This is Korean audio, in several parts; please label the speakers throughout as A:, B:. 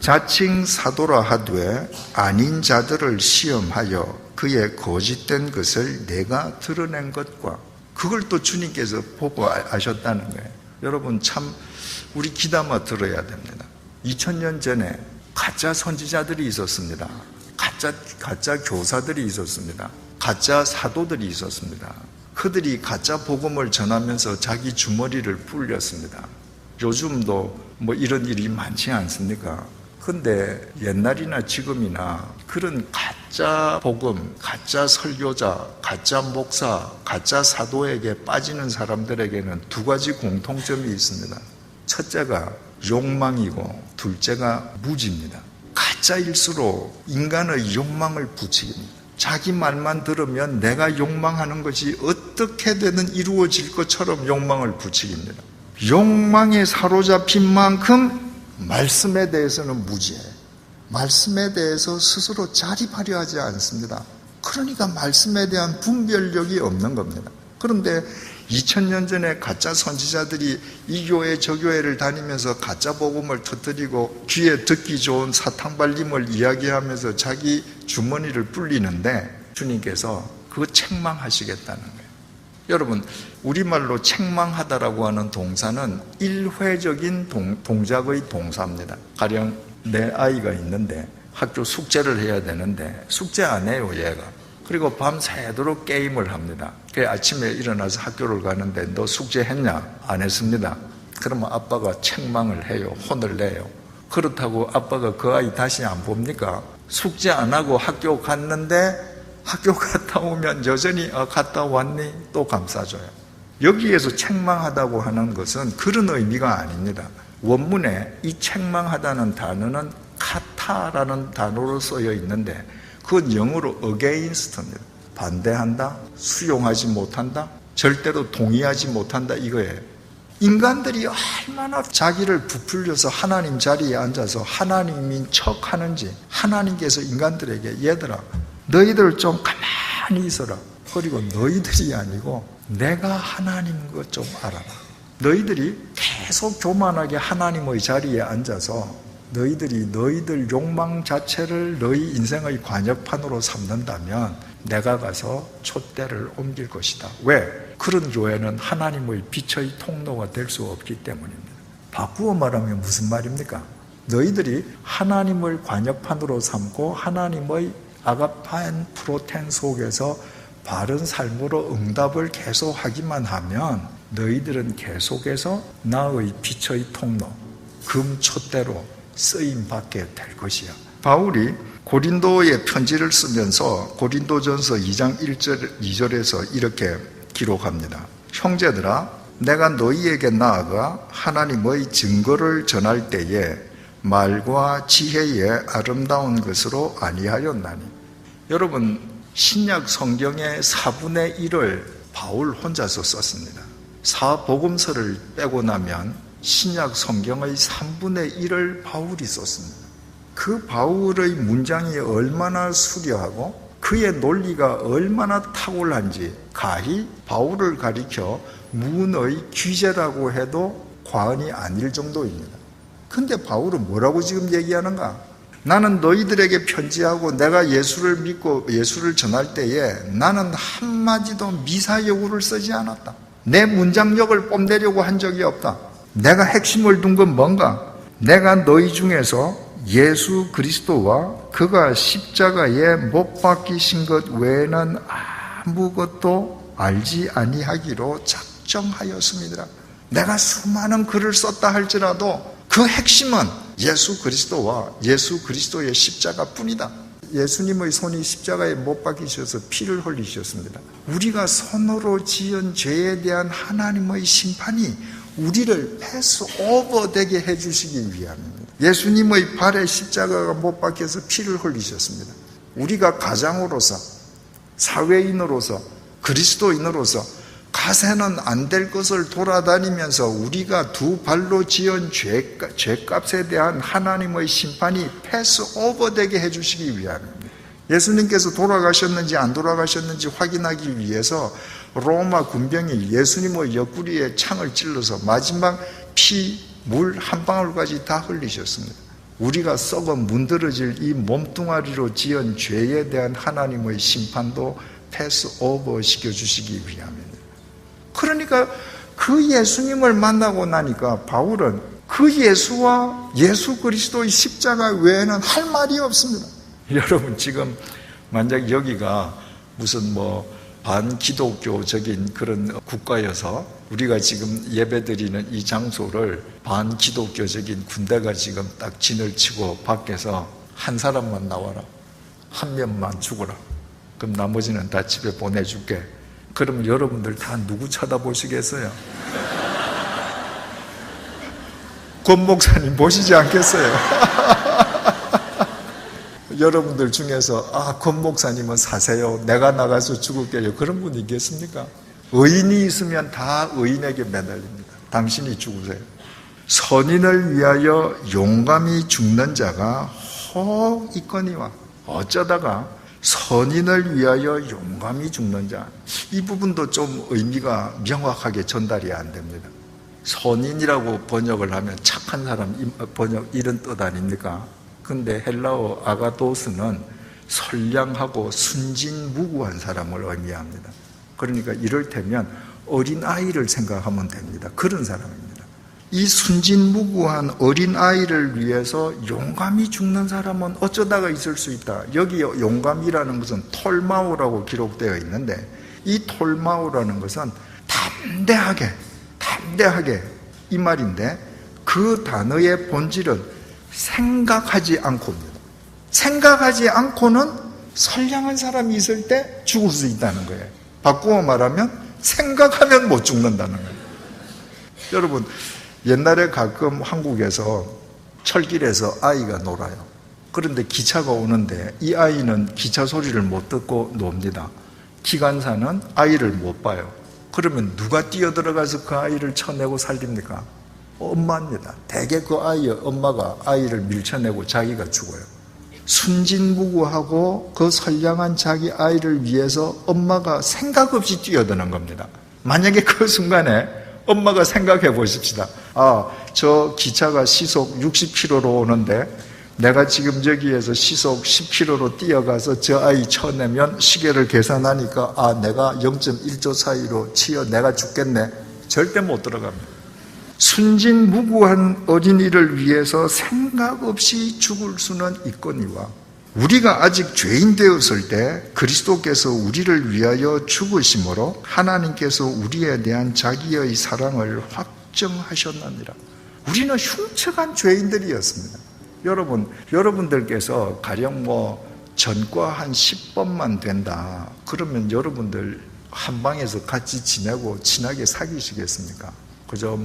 A: 자칭 사도라 하되 아닌 자들을 시험하여 그의 거짓된 것을 내가 드러낸 것과, 그걸 또 주님께서 보고 아셨다는 거예요. 여러분, 참 우리 귀담아 들어야 됩니다. 2000년 전에 가짜 선지자들이 있었습니다. 가짜 교사들이 있었습니다. 가짜 사도들이 있었습니다. 그들이 가짜 복음을 전하면서 자기 주머니를 불렸습니다. 요즘도 뭐 이런 일이 많지 않습니까? 근데 옛날이나 지금이나 그런 가짜 복음, 가짜 설교자, 가짜 목사, 가짜 사도에게 빠지는 사람들에게는 두 가지 공통점이 있습니다. 첫째가 욕망이고 둘째가 무지입니다. 가짜일수록 인간의 욕망을 부추깁니다. 자기 말만 들으면 내가 욕망하는 것이 어떻게든 이루어질 것처럼 욕망을 부추깁니다. 욕망에 사로잡힌 만큼 말씀에 대해서는 무지해요. 말씀에 대해서 스스로 자립하려 하지 않습니다. 그러니까 말씀에 대한 분별력이 없는 겁니다. 그런데 2000년 전에 가짜 선지자들이 이 교회 저 교회를 다니면서 가짜 복음을 터뜨리고 귀에 듣기 좋은 사탕발림을 이야기하면서 자기 주머니를 불리는데 주님께서 그거 책망하시겠다는 거예요. 여러분, 우리말로 책망하다라고 하는 동사는 일회적인 동작의 동사입니다. 가령 내 아이가 있는데 학교 숙제를 해야 되는데 숙제 안 해요, 얘가. 그리고 밤새도록 게임을 합니다. 그래서 아침에 일어나서 학교를 가는데 너 숙제했냐? 안 했습니다. 그러면 아빠가 책망을 해요. 혼을 내요. 그렇다고 아빠가 그 아이 다시 안 봅니까? 숙제 안 하고 학교 갔는데 학교 갔다 오면 여전히 갔다 왔니? 또 감싸줘요. 여기에서 책망하다고 하는 것은 그런 의미가 아닙니다. 원문에 이 책망하다는 단어는 카타라는 단어로 쓰여 있는데 그건 영어로 against입니다. 반대한다, 수용하지 못한다, 절대로 동의하지 못한다, 이거예요. 인간들이 얼마나 자기를 부풀려서 하나님 자리에 앉아서 하나님인 척 하는지, 하나님께서 인간들에게 얘들아 너희들 좀 가만히 있어라. 그리고 너희들이 아니고 내가 하나님인 것 좀 알아라. 너희들이 계속 교만하게 하나님의 자리에 앉아서 너희들이 너희들 욕망 자체를 너희 인생의 관역판으로 삼는다면 내가 가서 촛대를 옮길 것이다. 왜? 그런 교회는 하나님의 빛의 통로가 될 수 없기 때문입니다. 바꾸어 말하면 무슨 말입니까? 너희들이 하나님을 관역판으로 삼고 하나님의 아가판 프로텐 속에서 바른 삶으로 응답을 계속하기만 하면 너희들은 계속해서 나의 빛의 통로, 금촛대로 쓰임받게 될 것이야. 바울이 고린도에 편지를 쓰면서 고린도전서 2장 1절, 2절에서 이렇게 기록합니다. 형제들아, 내가 너희에게 나아가 하나님의 증거를 전할 때에 말과 지혜의 아름다운 것으로 아니하였나니. 여러분, 신약 성경의 4분의 1을 바울 혼자서 썼습니다. 사복음서를 빼고 나면 신약 성경의 3분의 1을 바울이 썼습니다. 그 바울의 문장이 얼마나 수려하고 그의 논리가 얼마나 탁월한지 가히 바울을 가리켜 문의 귀재라고 해도 과언이 아닐 정도입니다. 근데 바울은 뭐라고 지금 얘기하는가? 나는 너희들에게 편지하고 내가 예수를 믿고 예수를 전할 때에 나는 한마디도 미사여구를 쓰지 않았다. 내 문장력을 뽐내려고 한 적이 없다. 내가 핵심을 둔 건 뭔가? 내가 너희 중에서 예수 그리스도와 그가 십자가에 못 박히신 것 외에는 아무것도 알지 아니하기로 작정하였습니다. 내가 수많은 글을 썼다 할지라도 그 핵심은 예수 그리스도와 예수 그리스도의 십자가뿐이다. 예수님의 손이 십자가에 못 박히셔서 피를 흘리셨습니다. 우리가 손으로 지은 죄에 대한 하나님의 심판이 우리를 패스 오버되게 해주시기 위함입니다. 예수님의 발에 십자가가 못 박혀서 피를 흘리셨습니다. 우리가 가장으로서, 사회인으로서, 그리스도인으로서 가세는 안 될 것을 돌아다니면서 우리가 두 발로 지은 죄값에 대한 하나님의 심판이 패스 오버되게 해주시기 위함입니다. 예수님께서 돌아가셨는지 안 돌아가셨는지 확인하기 위해서 로마 군병이 예수님의 옆구리에 창을 찔러서 마지막 피, 물 한 방울까지 다 흘리셨습니다. 우리가 썩어 문드러질 이 몸뚱아리로 지은 죄에 대한 하나님의 심판도 패스오버 시켜주시기 위함입니다. 그러니까 그 예수님을 만나고 나니까 바울은 그 예수와 예수 그리스도의 십자가 외에는 할 말이 없습니다. 여러분, 지금 만약 여기가 무슨 반기독교적인 그런 국가여서 우리가 지금 예배드리는 이 장소를 반기독교적인 군대가 지금 딱 진을 치고 밖에서 한 사람만 나와라, 한 명만 죽어라, 그럼 나머지는 다 집에 보내줄게. 그러면 여러분들 다 누구 쳐다보시겠어요? 권 목사님 보시지 않겠어요? 여러분들 중에서 권 목사님은 사세요, 내가 나가서 죽을게요, 그런 분 있겠습니까? 의인이 있으면 다 의인에게 매달립니다. 당신이 죽으세요. 선인을 위하여 용감히 죽는 자가 혹 있거니와. 어쩌다가 선인을 위하여 용감히 죽는 자, 이 부분도 좀 의미가 명확하게 전달이 안 됩니다. 선인이라고 번역을 하면 착한 사람 번역, 이런 뜻 아닙니까? 근데 헬라어 아가도스는 선량하고 순진무구한 사람을 의미합니다. 그러니까 이를테면 어린아이를 생각하면 됩니다. 그런 사람입니다. 이 순진무구한 어린아이를 위해서 용감히 죽는 사람은 어쩌다가 있을 수 있다. 여기 용감이라는 것은 톨마우라고 기록되어 있는데, 이 톨마우라는 것은 담대하게 이 말인데, 그 단어의 본질은 생각하지 않고입니다. 생각하지 않고는 선량한 사람이 있을 때 죽을 수 있다는 거예요. 바꾸어 말하면 생각하면 못 죽는다는 거예요. 여러분, 옛날에 가끔 한국에서 철길에서 아이가 놀아요. 그런데 기차가 오는데 이 아이는 기차 소리를 못 듣고 놉니다. 기관사는 아이를 못 봐요. 그러면 누가 뛰어들어가서 그 아이를 쳐내고 살립니까? 엄마입니다. 대개 그 아이의 엄마가 아이를 밀쳐내고 자기가 죽어요. 순진무구하고 그 선량한 자기 아이를 위해서 엄마가 생각 없이 뛰어드는 겁니다. 만약에 그 순간에 엄마가 생각해 보십시다. 저 기차가 시속 60km로 오는데 내가 지금 저기에서 시속 10km로 뛰어가서 저 아이 쳐내면 시계를 계산하니까 내가 0.1초 사이로 치여 내가 죽겠네. 절대 못 들어갑니다. 순진무구한 어린이를 위해서 생각 없이 죽을 수는 있거니와, 우리가 아직 죄인 되었을 때 그리스도께서 우리를 위하여 죽으심으로 하나님께서 우리에 대한 자기의 사랑을 확정하셨느니라. 우리는 흉측한 죄인들이었습니다. 여러분들께서 가령 전과 한 10번만 된다 그러면 여러분들 한 방에서 같이 지내고 친하게 사귀시겠습니까? 그저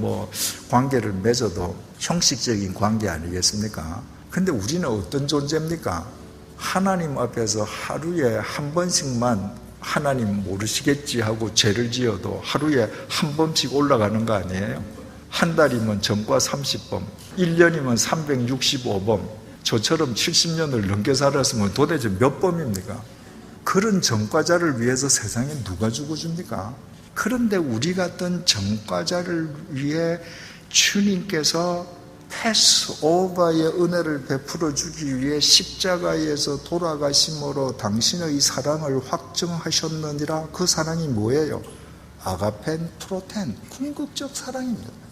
A: 관계를 맺어도 형식적인 관계 아니겠습니까? 근데 우리는 어떤 존재입니까? 하나님 앞에서 하루에 한 번씩만 하나님 모르시겠지 하고 죄를 지어도 하루에 한 번씩 올라가는 거 아니에요? 한 달이면 전과 30번, 1년이면 365번, 저처럼 70년을 넘게 살았으면 도대체 몇 범입니까? 그런 전과자를 위해서 세상에 누가 죽어줍니까? 그런데 우리 같은 전과자를 위해 주님께서 패스오버의 은혜를 베풀어 주기 위해 십자가에서 돌아가심으로 당신의 사랑을 확정하셨느니라. 그 사랑이 뭐예요? 아가펜 프로텐, 궁극적 사랑입니다.